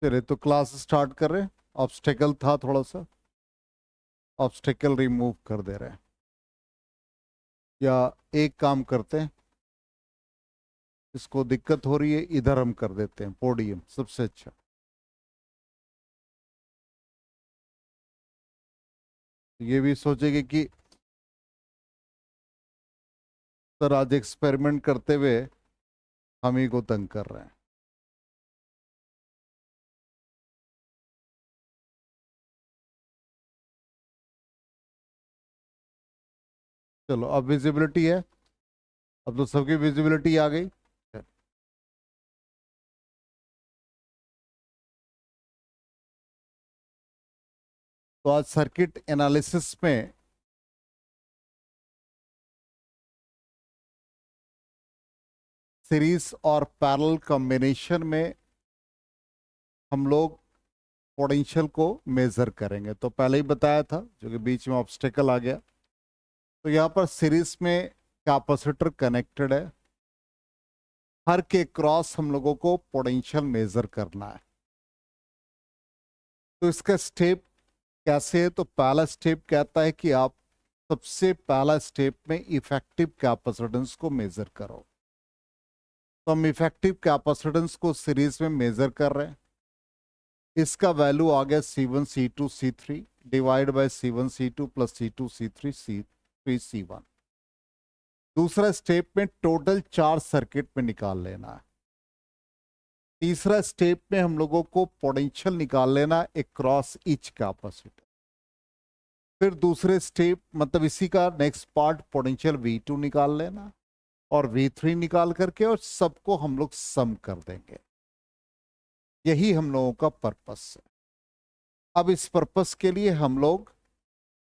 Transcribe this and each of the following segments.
चलिए तो class start कर रहे हैं। ऑब्स्टेकल था थोड़ा सा, ऑब्स्टेकल रिमूव कर दे रहे हैं। या एक काम करते हैं, इसको दिक्कत हो रही है इधर हम कर देते हैं, पोडियम सबसे अच्छा। ये भी सोचेंगे कि सर आज एक्सपेरिमेंट करते हुए हम ही को तंग कर रहे हैं। चलो अब विजिबिलिटी है, अब तो सबकी विजिबिलिटी आ गई। तो आज सर्किट एनालिसिस में सीरीज और पैरेलल कॉम्बिनेशन में हम लोग पोटेंशियल को मेजर करेंगे। तो पहले ही बताया था, जो कि बीच में ऑब्स्टेकल आ गया। तो यहाँ पर सीरीज में कैपेसिटर कनेक्टेड है, हर के क्रॉस हम लोगों को पोटेंशियल मेजर करना है। तो इसका स्टेप कैसे है? तो पहला स्टेप कहता है कि आप सबसे पहला स्टेप में इफेक्टिव कैपेसिटेंस को मेजर करो। तो हम इफेक्टिव कैपेसिटेंस को सीरीज में मेजर कर रहे हैं। इसका वैल्यू आ गया C1 C2 C3 divide by C1 C2 plus C2 C3 C3 C1। दूसरा स्टेप में टोटल 4 सर्किट में निकाल लेना है। तीसरा स्टेप में हम लोगों को पोटेंशियल निकाल लेना है अक्रॉस ईच कैपेसिटर। फिर दूसरे स्टेप मतलब इसी का नेक्स्ट पार्ट पोटेंशियल V2 निकाल लेना और V3 निकाल करके और सबको हम लोग सम कर देंगे। यही हम लोगों का पर्पस है। अब इस पर्पस के लिए हम लोग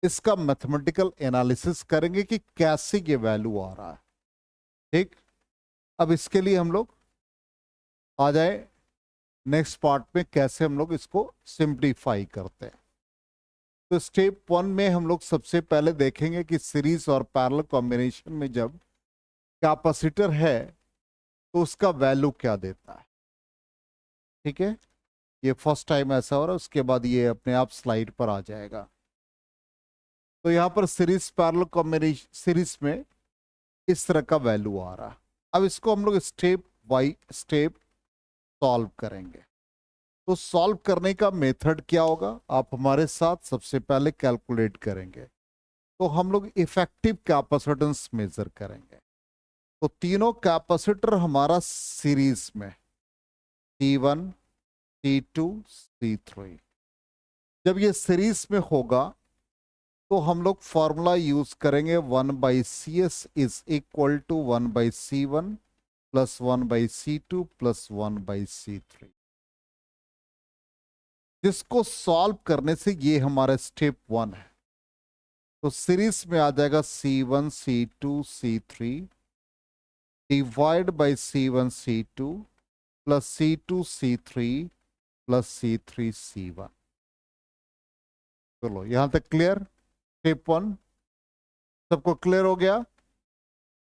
इसका मैथमेटिकल एनालिसिस करेंगे कि कैसे ये वैल्यू आ रहा है। ठीक, अब इसके लिए हम लोग आ जाए नेक्स्ट पार्ट में, कैसे हम लोग इसको सिंप्लीफाई करते हैं। तो स्टेप 1 में हम लोग सबसे पहले देखेंगे कि सीरीज और पैरेलल कॉम्बिनेशन में जब कैपेसिटर है तो उसका वैल्यू क्या देता है। ठीक है, ये फर्स्ट टाइम ऐसा हो रहा है, उसके बाद ये अपने आप स्लाइड पर आ जाएगा। तो यहाँ पर सीरीज पैरेलल कॉम्बिनेशन सीरीज में इस तरह का वैल्यू आ रहा है। अब इसको हम लोग स्टेप बाई स्टेप सॉल्व करेंगे। तो सॉल्व करने का मेथड क्या होगा, आप हमारे साथ सबसे पहले कैलकुलेट करेंगे। तो हम लोग इफेक्टिव कैपेसिटेंस मेजर करेंगे। तो तीनों कैपेसिटर हमारा सीरीज में C1 C2 C3। जब ये सीरीज में होगा तो हम लोग फॉर्मूला यूज करेंगे 1/CS is equal to 1/C1 plus 1/C2 plus 1/C3, जिसको सॉल्व करने से ये हमारा स्टेप 1 है। तो सीरीज में आ जाएगा C1 C2 C3 divide by C1 C2 plus C2 C3 plus C3 C1। चलो यहां तक क्लियर? स्टेप 1 सबको क्लियर हो गया।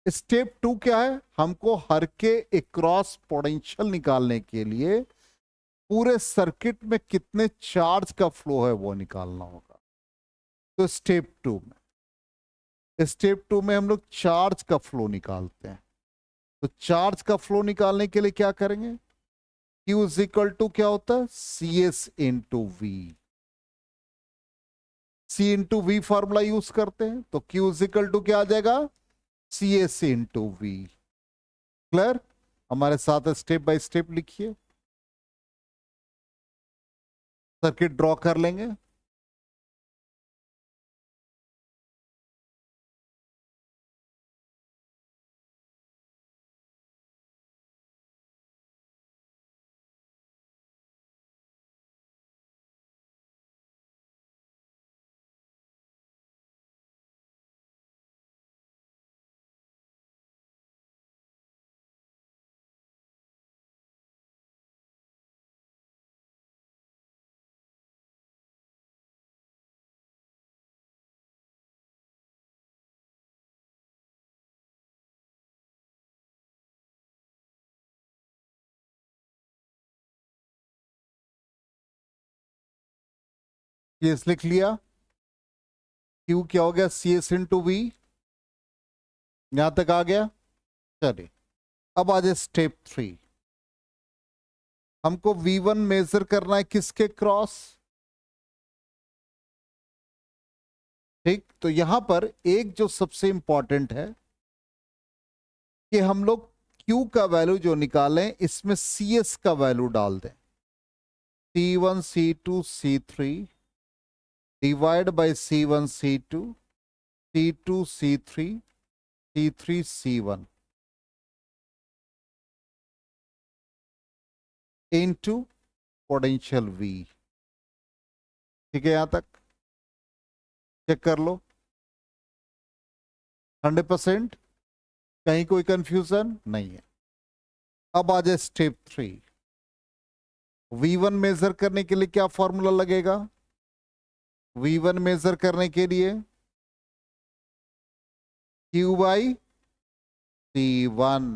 स्टेप 2 क्या है? हमको हर के अक्रॉस पोटेंशियल निकालने के लिए पूरे सर्किट में कितने चार्ज का फ्लो है वो निकालना होगा। तो स्टेप टू में हम लोग चार्ज का फ्लो निकालते हैं। तो चार्ज का फ्लो निकालने के लिए क्या करेंगे? Q इज इक्वल टू क्या होता है? CS into V. C into V formula use करते हैं, तो Q इज इक्वल टू क्या आ जाएगा? CS into V. क्लियर? हमारे साथ स्टेप बाय स्टेप लिखिए, सर्किट ड्रॉ कर लेंगे। CS लिख लिया, Q क्या हो गया CS इंटू V, यहां तक आ गया। चलिए अब आ जाए स्टेप 3, हमको V1 मेजर करना है किसके क्रॉस, ठीक। तो यहां पर एक जो सबसे इंपॉर्टेंट है कि हम लोग Q का वैल्यू जो निकालें इसमें CS का वैल्यू डाल दें, C1 C2 C3 divide by C1 C2 C2 C3 C3 C1 into potential V। ठीक है, यहां तक चेक कर लो 100%, कहीं कोई कंफ्यूजन नहीं है। अब आ जाए स्टेप 3, V1 मेजर करने के लिए क्या फॉर्मूला लगेगा, V1 मेजर करने के लिए Q बाई C1।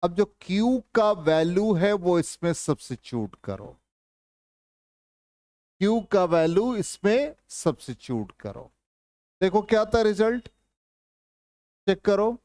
अब जो Q का वैल्यू है वो इसमें सब्स्टिट्यूट करो, Q का वैल्यू इसमें सब्स्टिट्यूट करो, देखो क्या था रिजल्ट, चेक करो।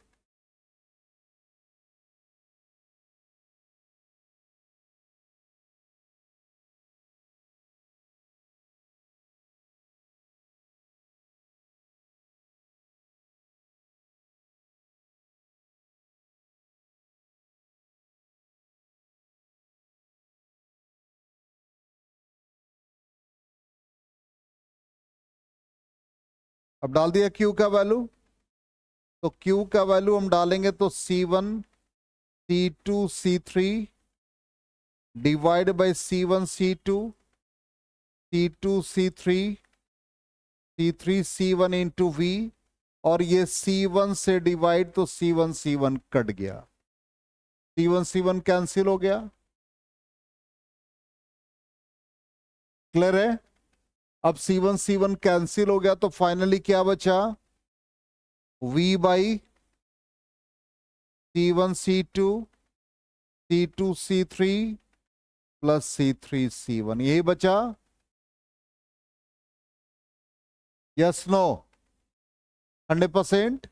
अब डाल दिया Q का वैल्यू, तो Q का वैल्यू हम डालेंगे तो C1 C2 C3 divide by C1 C2 C2 C3 C3 C1 into V, और ये C1 से डिवाइड तो C1 C1 कट गया, C1 C1 कैंसिल हो गया, क्लियर है। अब C1 C1 कैंसिल हो गया तो फाइनली क्या बचा, V by C1 C2 C2 C3 plus C3 C1, यही बचा, यस नो 100%।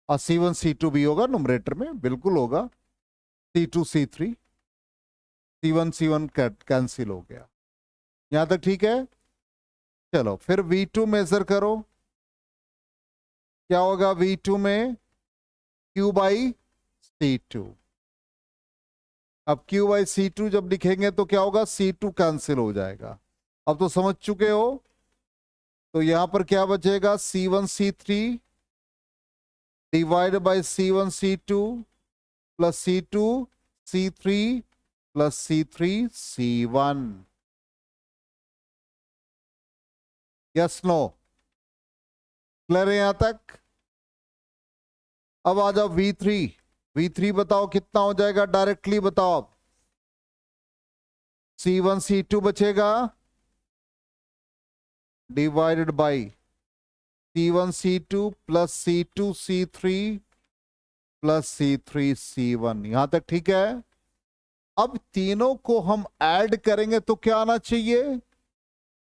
और C1 C2 भी होगा नुमरेटर में, बिल्कुल होगा, C2 C3 C1 C1 cancel हो गया, यहां तक ठीक है। चलो फिर V2 मेजर करो, क्या होगा V2 में Q बाई C2। अब Q बाई C2 जब लिखेंगे तो क्या होगा, C2 कैंसिल हो जाएगा, अब तो समझ चुके हो। तो यहां पर क्या बचेगा, C1 C3 divide by C1 C2 plus C2 C3 plus C3 C1, yes no, clear है यहां तक। अब आ जाओ V3, V3 बताओ कितना हो जाएगा, डायरेक्टली बताओ आप। C1 C2 बचेगा divided by C1 C2 plus C2 C3 plus C3 C1, यहां तक ठीक है। अब तीनों को हम ऐड करेंगे तो क्या आना चाहिए,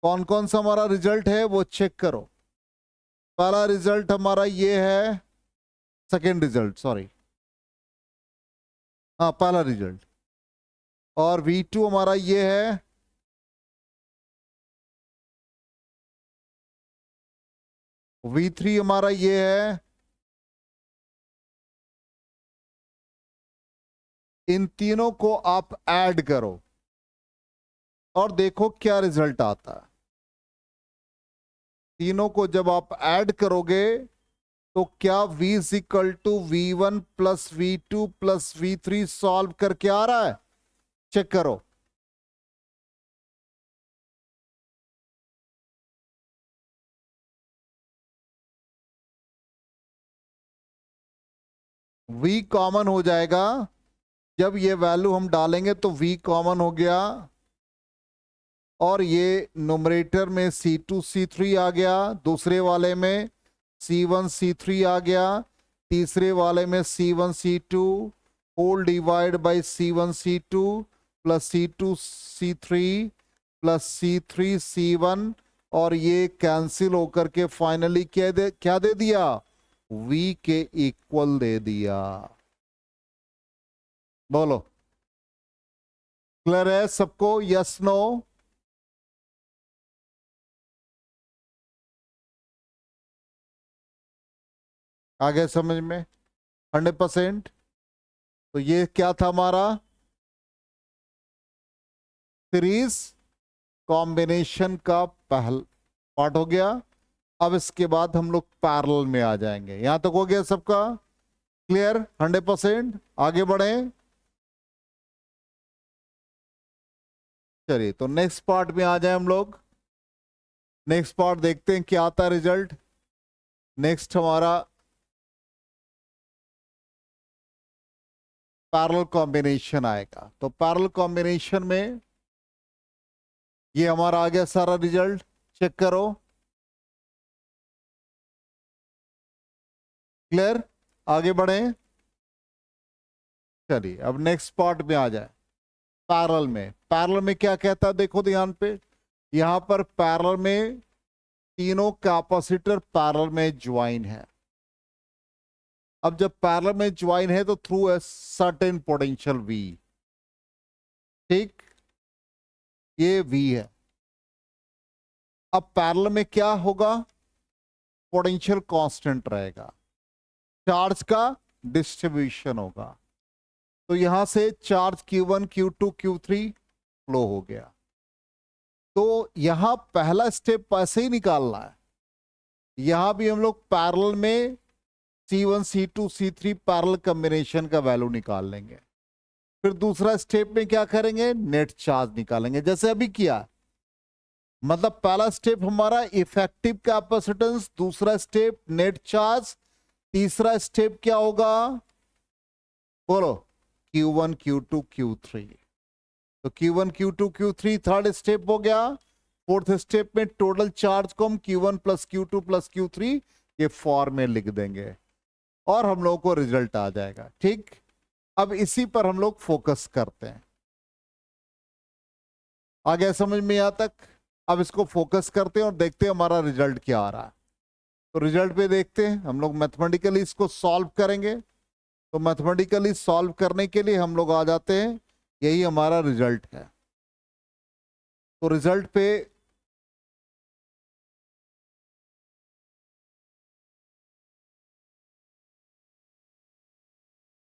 कौन कौन सा हमारा रिजल्ट है वो चेक करो। पहला रिजल्ट हमारा ये है, सेकेंड रिजल्ट सॉरी, हाँ पहला रिजल्ट, और V2 हमारा ये है, V3 हमारा ये है, इन तीनों को आप ऐड करो और देखो क्या रिजल्ट आता है। तीनों को जब आप ऐड करोगे तो क्या V is equal to V1 plus V2 plus V3 solve करके आ रहा है, चेक करो। V कॉमन हो जाएगा, जब ये वैल्यू हम डालेंगे तो V कॉमन हो गया, और ये न्यूमरेटर में C2 C3 आ गया, दूसरे वाले में C1 C3 आ गया, तीसरे वाले में C1 C2 whole divide by C1 C2 plus C2 C3 plus C3 C1 और ये कैंसिल होकर के फाइनली क्या दे दिया? V के इक्वल दे दिया। बोलो क्लियर है सबको? Yes no? आगे समझ में? 100%। तो ये क्या था हमारा? सीरीज कॉम्बिनेशन का पहला पार्ट हो गया। अब इसके बाद हम लोग पैरेलल में आ जाएंगे। यहां तक हो गया सबका क्लियर? 100%। आगे बढ़े। चलिए तो नेक्स्ट पार्ट में आ जाए हम लोग। नेक्स्ट पार्ट देखते हैं क्या आता है रिजल्ट। नेक्स्ट हमारा पैरेलल कॉम्बिनेशन आएगा। तो पैरेलल कॉम्बिनेशन में ये हमारा आ गया सारा रिजल्ट। चेक करो। क्लियर? आगे बढ़े। चलिए अब नेक्स्ट पार्ट में आ जाए। पैरेलल में, पैरेलल में क्या कहता है देखो ध्यान पे। यहां पर पैरेलल में तीनों कैपेसिटर पैरेलल में ज्वाइन है। अब जब पैरेलल में ज्वाइन है तो through a certain potential V, ठीक, ये V है। अब पैरेलल में क्या होगा? पोटेंशियल कांस्टेंट रहेगा, चार्ज का डिस्ट्रीब्यूशन होगा। तो यहां से charge Q1 Q2 Q3 flow हो गया। तो यहां पहला स्टेप ऐसे ही निकालना है। यहां भी हम लोग पैरेलल में C1 C2 C3 parallel combination का वैल्यू निकाल लेंगे। फिर दूसरा स्टेप में क्या करेंगे? नेट चार्ज निकालेंगे जैसे अभी किया। मतलब पहला स्टेप हमारा इफेक्टिव कैपेसिटेंस, दूसरा स्टेप नेट चार्ज, तीसरा स्टेप क्या होगा? बोलो Q1 Q2 Q3। तो Q1 Q2 Q3 third step हो गया। फोर्थ स्टेप में टोटल चार्ज को हम Q1 plus Q2 plus Q3 ये फॉर्म में लिख देंगे और हम लोगों को रिजल्ट आ जाएगा। ठीक, अब इसी पर हम लोग फोकस करते हैं। आ गया समझ में यहां तक? अब इसको फोकस करते हैं और देखते हैं हमारा रिजल्ट क्या आ रहा है। तो रिजल्ट पे देखते हैं, हम लोग मैथमेटिकली इसको सॉल्व करेंगे। तो मैथमेटिकली सॉल्व करने के लिए हम लोग आ जाते हैं, यही हमारा रिजल्ट है। तो रिजल्ट पे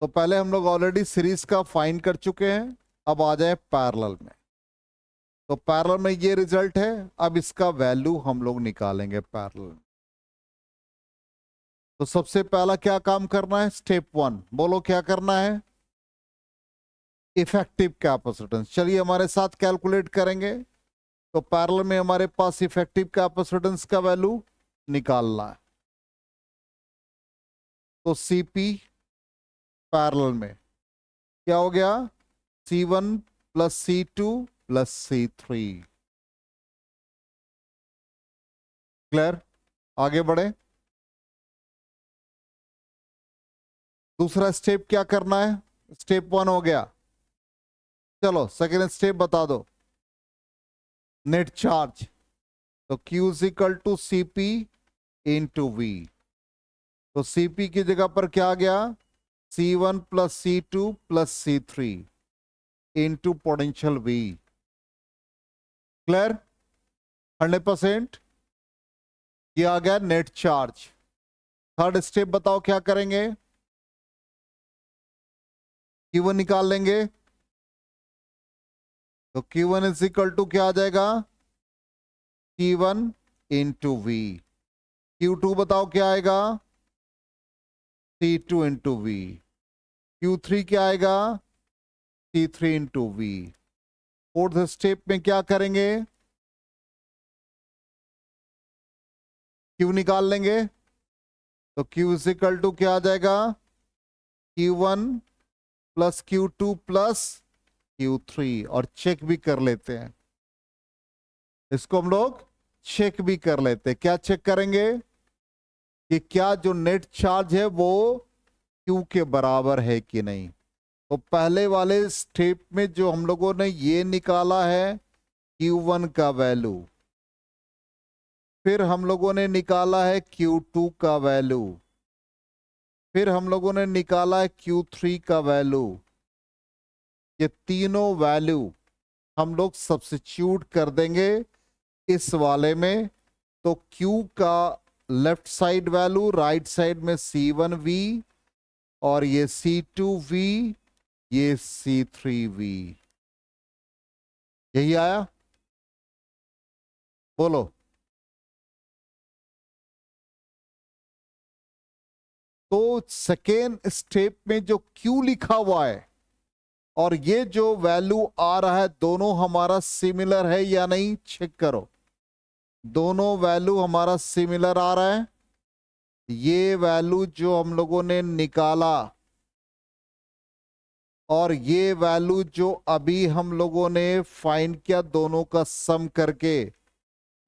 तो पहले हम लोग ऑलरेडी सीरीज का फाइंड कर चुके हैं। अब आ जाए पैरेलल में। तो पैरेलल में ये रिजल्ट है। अब इसका वैल्यू हम लोग निकालेंगे पैरेलल। तो सबसे पहला क्या काम करना है? स्टेप 1, बोलो क्या करना है? Effective capacitance. चलिए हमारे साथ कैलकुलेट करेंगे। तो पैरेलल में हमारे पास इफेक्टिव कैपेसिटेंस का वैल्यू निकालना है। तो CP पैरेलल में क्या हो गया? C1 plus C2 plus C3। Clear? आगे बढ़े। दूसरा स्टेप क्या करना है? स्टेप 1 हो गया। चलो सेकेंड स्टेप बता दो। Net charge. तो Q is equal to CP into V। तो CP की जगह पर क्या आ गया? C1 plus C2 plus C3 into potential V। Clear? 100%। ये आ गया नेट चार्ज। थर्ड स्टेप बताओ क्या करेंगे? Q1 निकाल लेंगे। तो Q1 इज इक्वल टू क्या आ जाएगा? T1 into V। Q2 बताओ क्या आएगा? C2 into V। Q3 क्या आएगा? C3 into V। Fourth step में क्या करेंगे? Q निकाल लेंगे। तो Q इज इक्वल टू क्या आ जाएगा? Q1 plus Q2 plus Q3। और चेक भी कर लेते हैं इसको, हम लोग चेक भी कर लेते हैं। क्या चेक करेंगे? कि क्या जो नेट चार्ज है वो Q के बराबर है कि नहीं। तो पहले वाले स्टेप में जो हम लोगों ने ये निकाला है Q1 का वैल्यू, फिर हम लोगों ने निकाला है Q2 का वैल्यू, फिर हम लोगों ने निकाला है Q3 का वैल्यू। ये तीनों वैल्यू हम लोग सब्स्टिट्यूट कर देंगे इस वाले में। तो Q का left side value, right side में C1V, और ये C2V, ये C3V। यही आया? बोलो। तो सेकेंड स्टेप में जो Q लिखा हुआ है और ये जो वैल्यू आ रहा है, दोनों हमारा सिमिलर है या नहीं, चेक करो। दोनों वैल्यू हमारा सिमिलर आ रहा है। ये वैल्यू जो हम लोगों ने निकाला और ये वैल्यू जो अभी हम लोगों ने फाइंड किया, दोनों का सम करके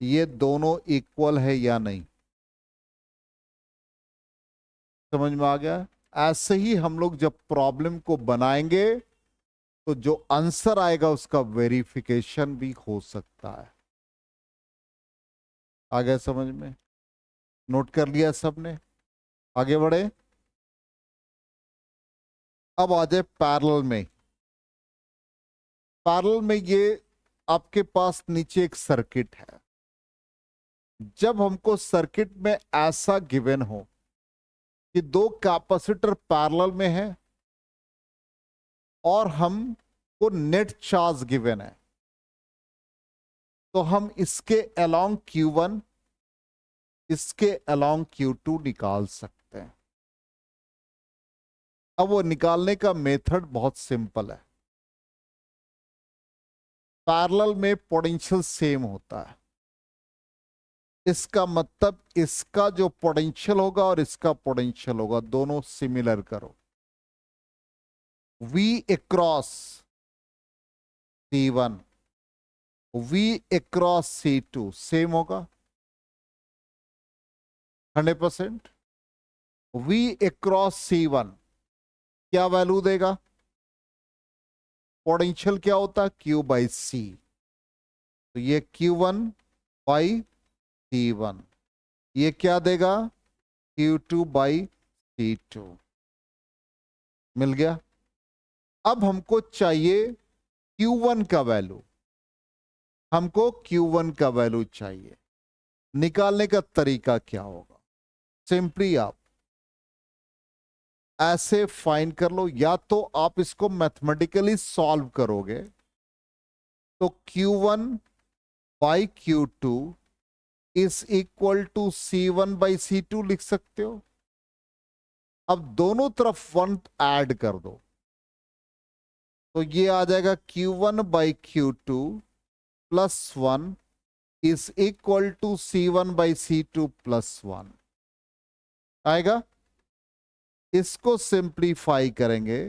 ये दोनों इक्वल है या नहीं, समझ में आ गया? ऐसे ही हम लोग जब प्रॉब्लम को बनाएंगे तो जो आंसर आएगा उसका वेरिफिकेशन भी हो सकता है। आ गया समझ में? नोट कर लिया सबने? आगे बढ़े। अब आ जाए पैरेलल में। पैरेलल में ये आपके पास नीचे एक सर्किट है। जब हमको सर्किट में ऐसा गिवन हो कि दो कैपेसिटर पैरेलल में है और हमको नेट चार्ज गिवन है, तो हम इसके अलोंग Q1, इसके अलोंग Q2 निकाल सकते हैं। अब वो निकालने का मेथड बहुत सिंपल है। पैरेलल में पोटेंशियल सेम होता है। इसका मतलब इसका जो पोटेंशियल होगा और इसका पोटेंशियल होगा, दोनों सिमिलर करो। V across C1, V across C2 same होगा 100%। V अक्रॉस C1 क्या वैल्यू देगा? पोटेंशियल क्या होता है? Q by C। तो ये Q1 बाई C1, ये क्या देगा? Q2 by C2। मिल गया। अब हमको चाहिए Q1 का वैल्यू, हमको Q1 का वैल्यू चाहिए। निकालने का तरीका क्या होगा? सिंपली आप ऐसे फाइंड कर लो, या तो आप इसको मैथमेटिकली सॉल्व करोगे तो Q1 by Q2 is equal to C1 by C2 लिख सकते हो। अब दोनों तरफ 1 ऐड कर दो तो ये आ जाएगा Q1 by Q2 plus 1 is equal to C1 by C2 plus 1 आएगा। इसको सिंप्लीफाई करेंगे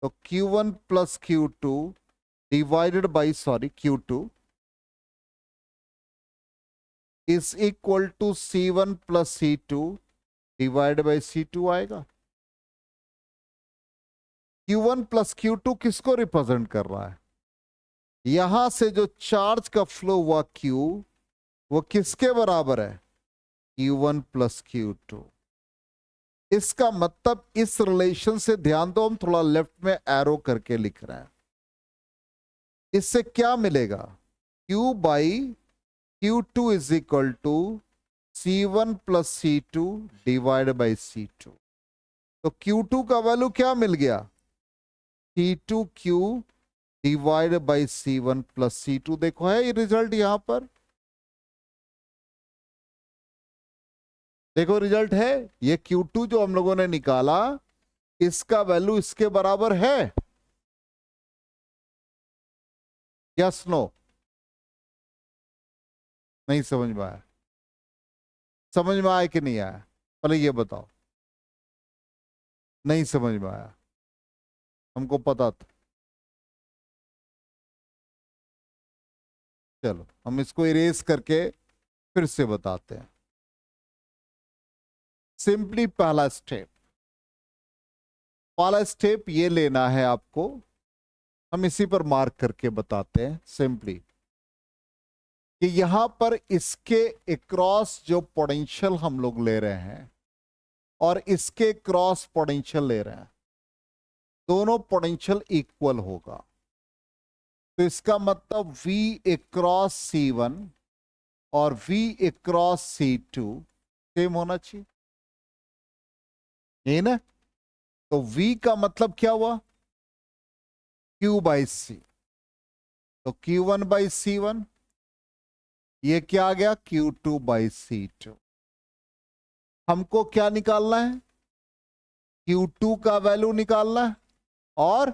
तो Q1 plus Q2 divided by Q2 is equal to C1 plus C2 divided by C2 आएगा। Q1 प्लस Q2 किसको रिप्रेजेंट कर रहा है? यहां से जो चार्ज का फ्लो हुआ Q, वो किसके बराबर है? Q1 plus Q2। इसका मतलब इस रिलेशन से ध्यान दो, हम थोड़ा लेफ्ट में एरो करके लिख रहे हैं। इससे क्या मिलेगा? Q by Q2 is equal to C1 plus C2 divide by C2। तो Q2 का वैल्यू क्या मिल गया? C2Q divide by C1 plus C2। देखो है ये रिजल्ट यहां पर, देखो रिजल्ट है। ये Q2 जो हम लोगों ने निकाला, इसका वैल्यू इसके बराबर है। Yes no? नहीं समझ में आया? समझ में आया कि नहीं आया? पहले ये बताओ। नहीं समझ में आया? हमको पता था। चलो हम इसको इरेज करके फिर से बताते हैं। सिंपली पहला स्टेप, पहला स्टेप ये लेना है आपको, हम इसी पर मार्क करके बताते हैं सिंपली, कि यहां पर इसके अक्रॉस जो पोटेंशियल हम लोग ले रहे हैं और इसके क्रॉस पोटेंशियल ले रहे हैं, दोनों पोटेंशियल इक्वल होगा। तो इसका मतलब V अक्रॉस C1 और V अक्रॉस C2 सेम होना चाहिए, ये ना। तो V का मतलब क्या हुआ, Q बाई C। तो Q1 बाई C1, ये क्या आ गया, Q2 बाई C2। हमको क्या निकालना है, Q2 का वैल्यू निकालना है और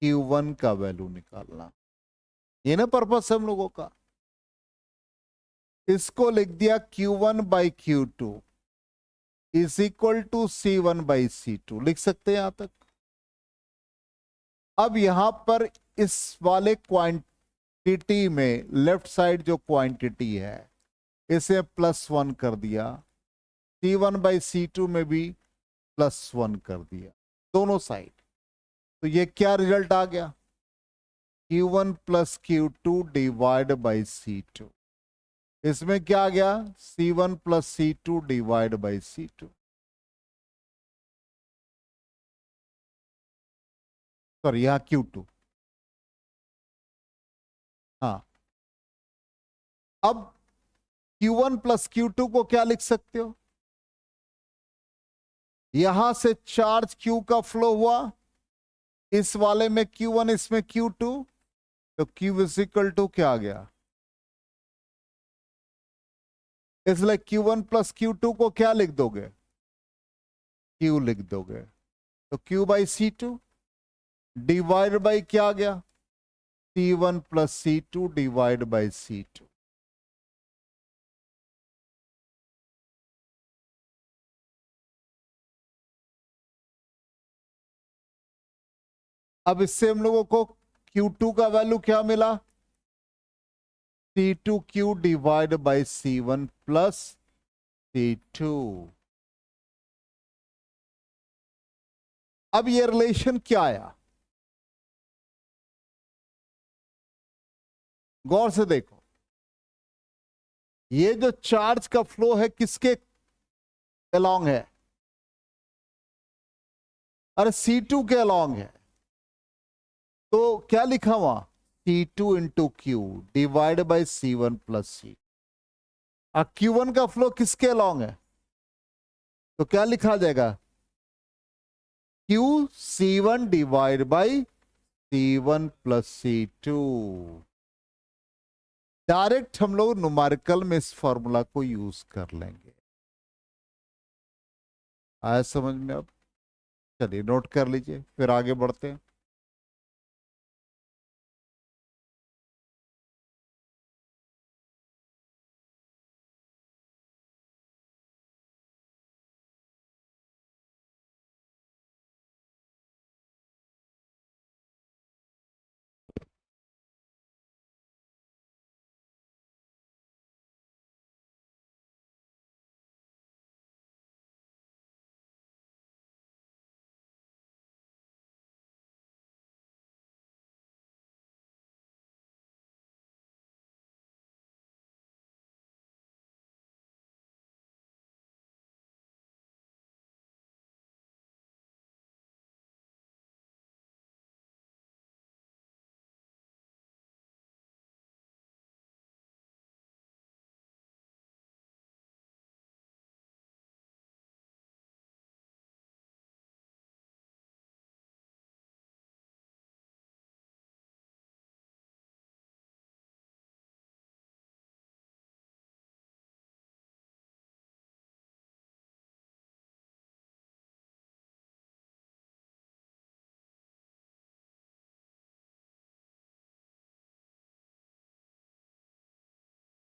Q1 का वैल्यू निकालना, ये ना पर्पस है हम लोगों का। इसको लिख दिया Q1 by Q2 is equal to C1 by C2, लिख सकते हैं यहां तक। अब यहां पर इस वाले क्वांटिटी में लेफ्ट साइड जो क्वांटिटी है इसे +1 कर दिया, C1 बाई C2 में भी +1 कर दिया, दोनों साइड। तो ये क्या रिजल्ट आ गया, Q1 plus Q2 divide by C2। इसमें क्या आ गया, C1 plus C2 divide by C2। Sorry, यहां Q2। हाँ, अब Q1 प्लस Q2 को क्या लिख सकते हो, यहां से चार्ज Q का फ्लो हुआ, इस वाले में Q1 इसमें Q2, तो Q इज इक्वल टू क्या आ गया, इसलिए Q1 प्लस Q2 को क्या लिख दोगे, Q लिख दोगे। तो Q by C2 divide by क्या आ गया, C1 plus C2 divide by C2। अब इससे हम लोगों को Q2 का वैल्यू क्या मिला, C2Q divide by C1 plus C2। अब ये रिलेशन क्या आया, गौर से देखो, ये जो चार्ज का फ्लो है किसके अलोंग है, अरे C2 के अलोंग है। तो क्या लिखा हुआ, C2 into Q divide by C1 plus C। अब Q1 का फ्लो किसके अलोंग है, तो क्या लिखा जाएगा, Q C1 divide by C1 plus C2। Direct हम लोग न्यूमेरिकल में इस फॉर्मूला को यूज कर लेंगे। आया समझ में अब, चलिए नोट कर लीजिए, फिर आगे बढ़ते हैं।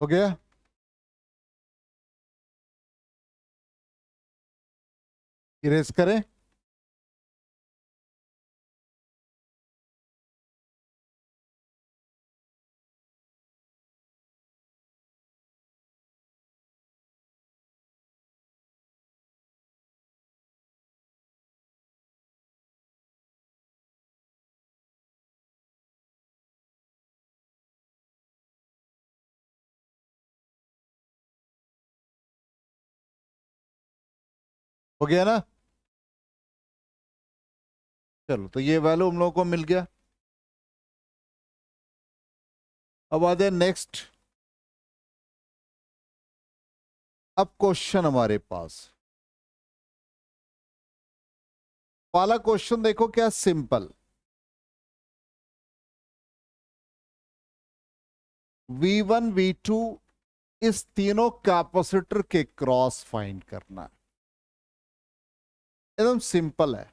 हो गया, इरेज करें। हो गया ना? चलो, तो ये वैल्यू हम लोगों को मिल गया। अब आ जाए नेक्स्ट। अब क्वेश्चन हमारे पास, पहला क्वेश्चन देखो क्या सिंपल। V1 V2 इस तीनों कैपेसिटर के क्रॉस फाइंड करना है। एकदम सिंपल है,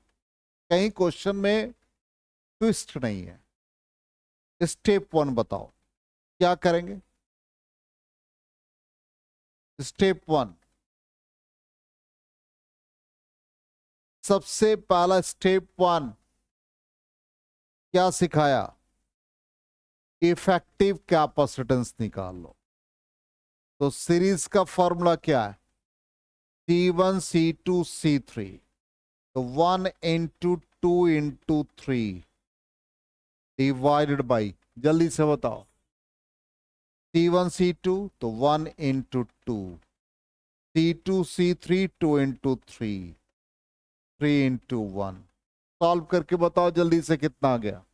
कहीं क्वेश्चन में ट्विस्ट नहीं है। स्टेप 1 बताओ क्या करेंगे। स्टेप 1, सबसे पहला स्टेप 1 क्या सिखाया? इफेक्टिव कैपेसिटेंस निकाल लो। तो सीरीज का फॉर्मूला क्या है? C1 C2 C3। तो 1 इंटू 2 इंटू 3 डिवाइडेड बाई, जल्दी से बताओ, C1 C2 तो 1 into 2, C2 C3 2 into 3, 3 into 1। Solve करके बताओ जल्दी से कितना आ गया।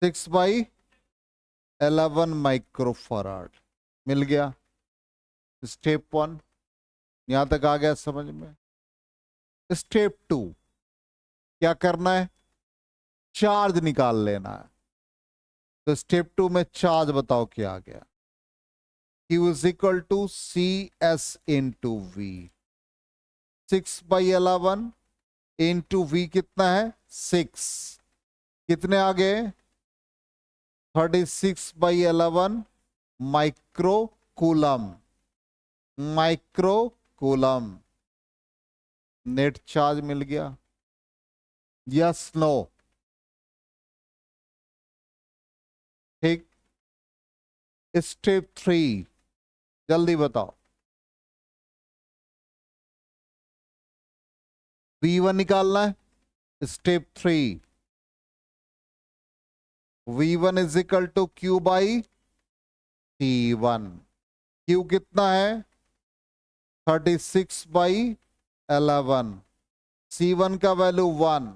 6/11 माइक्रोफराड मिल गया। स्टेप 1 यहां तक आ गया समझ में। स्टेप 2 क्या करना है? चार्ज निकाल लेना है। तो स्टेप 2 में चार्ज बताओ क्या आ गया। Q is equal to CS into V। 6/11 into V कितना है? 6। कितने आ गए? 36/11 micro coulomb. Micro coulomb. Net charge मिल गया। Yes no? ठीक। स्टेप 3 जल्दी बताओ। V1 निकालना है। Step 3 V1 is equal to Q by T1। Q कितना है? 36/11। C1 का वैल्यू 1,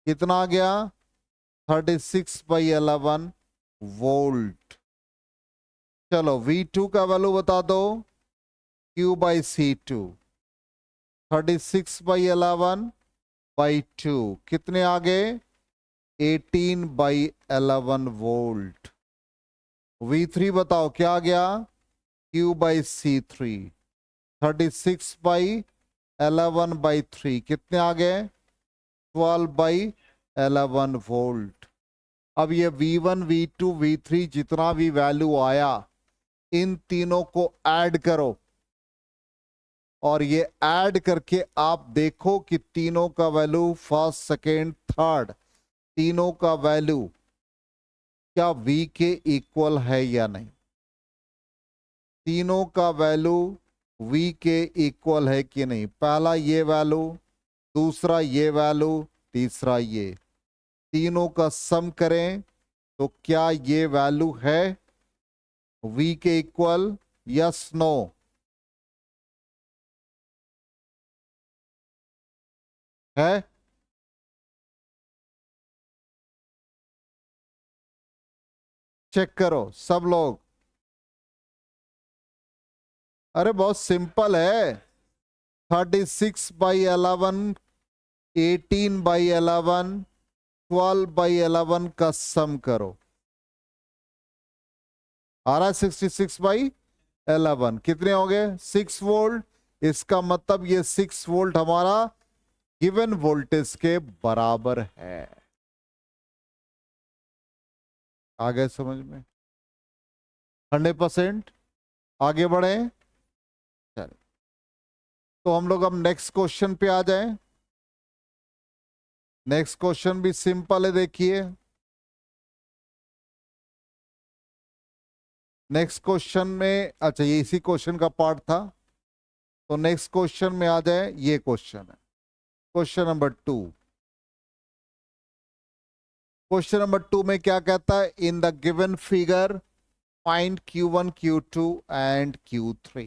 कितना आ गया? 36/11 वोल्ट। चलो V2 का वैल्यू बता दो। Q बाई C2 36/11/2 कितने आ गए? 18/11 वोल्ट। V3 बताओ क्या आ गया? Q बाई C3 36/11/3 कितने आ गए? 12/11 वोल्ट। अब ये V1 V2 V3 जितना भी वैल्यू आया, इन तीनों को ऐड करो और ये ऐड करके आप देखो कि तीनों का वैल्यू, फर्स्ट सेकेंड थर्ड, तीनों का वैल्यू क्या V के इक्वल है या नहीं। तीनों का वैल्यू V के इक्वल है कि नहीं। पहला ये वैल्यू, दूसरा ये वैल्यू, तीसरा ये, तीनों का सम करें तो क्या ये वैल्यू है V के इक्वल? Yes no? है? चेक करो सब लोग। अरे बहुत सिंपल है। 36/11, 18/11, 12/11 का सम करो। आ रहा है 66/11। कितने हो गए? 6 वोल्ट। इसका मतलब ये 6 वोल्ट हमारा गिवन वोल्टेज के बराबर है। आ गए समझ में? 100%। आगे बढ़े। चलिए, तो हम लोग अब नेक्स्ट क्वेश्चन पे आ जाएं। नेक्स्ट क्वेश्चन भी सिंपल है, देखिए। नेक्स्ट क्वेश्चन में, अच्छा ये इसी क्वेश्चन का पार्ट था, तो नेक्स्ट क्वेश्चन में आ जाए। ये क्वेश्चन है क्वेश्चन नंबर 2। क्वेश्चन नंबर 2 में क्या कहता है? In the given figure find Q1, Q2 and Q3।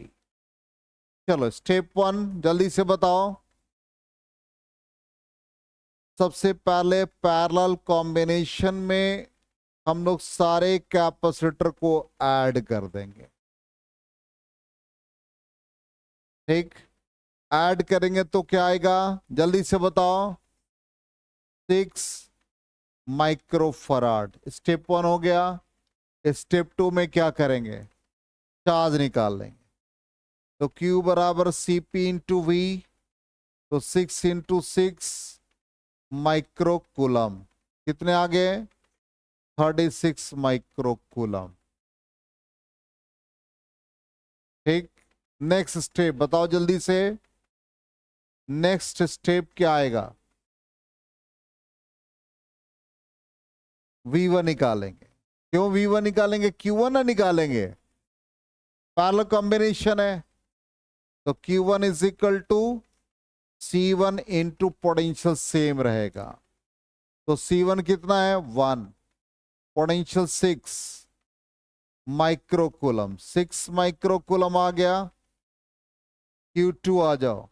चलो स्टेप 1 जल्दी से बताओ। सबसे पहले पैरेलल कॉम्बिनेशन में हम लोग सारे कैपेसिटर को ऐड कर देंगे। ठीक, ऐड करेंगे तो क्या आएगा? जल्दी से बताओ। 6 माइक्रोफराड। स्टेप 1 हो गया। स्टेप 2 में क्या करेंगे? चार्ज निकाल लेंगे। तो Q बराबर CP इंटू वी, तो 6 इंटू 6 माइक्रोकूलम। कितने आ गए? 36 माइक्रोकूलम। ठीक, नेक्स्ट स्टेप बताओ जल्दी से। नेक्स्ट स्टेप क्या आएगा? V1 निकालेंगे। क्यों V1 निकालेंगे? Q1 ना निकालेंगे? पैरेलल कॉम्बिनेशन है, तो Q1 is equal to C1 into potential same रहेगा। तो C1 कितना है? 1, पोटेंशियल 6 माइक्रोकूलम। 6 माइक्रोकूलम आ गया। Q2 आ जाओ।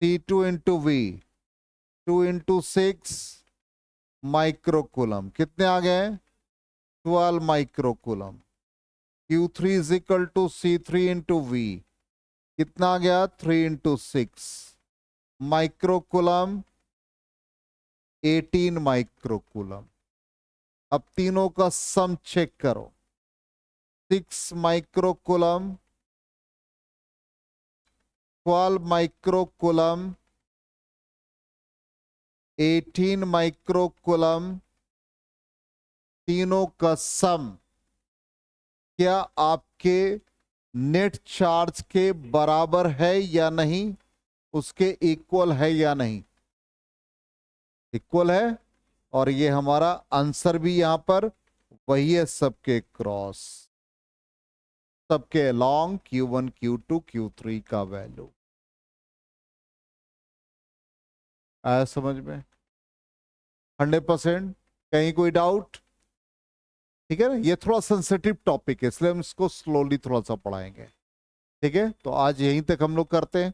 C2 into we, 2 into 6 microcoulomb. कितने आ गए? 12 microcoulomb. Q3 is equal to C3 into V. कितना आ गया? 3 इंटू 6 माइक्रोकूलम, 18 माइक्रोकूलम। अब तीनों का सम चेक करो। 6 माइक्रोकूलम, 12 माइक्रोकूलम, 18 माइक्रोकूलम, तीनों का सम क्या आपके नेट चार्ज के बराबर है या नहीं? उसके इक्वल है या नहीं? इक्वल है। और ये हमारा आंसर भी यहां पर वही है, सबके क्रॉस, सबके अलोंग Q1, Q2, Q3 का वैल्यू। आया समझ में? 100%? कहीं कोई डाउट? ठीक है ना, ये थोड़ा सेंसिटिव टॉपिक है इसलिए हम इसको स्लोली थोड़ा सा पढ़ाएंगे। ठीक है, तो आज यहीं तक हम लोग करते हैं।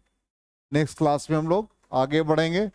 नेक्स्ट क्लास में हम लोग आगे बढ़ेंगे।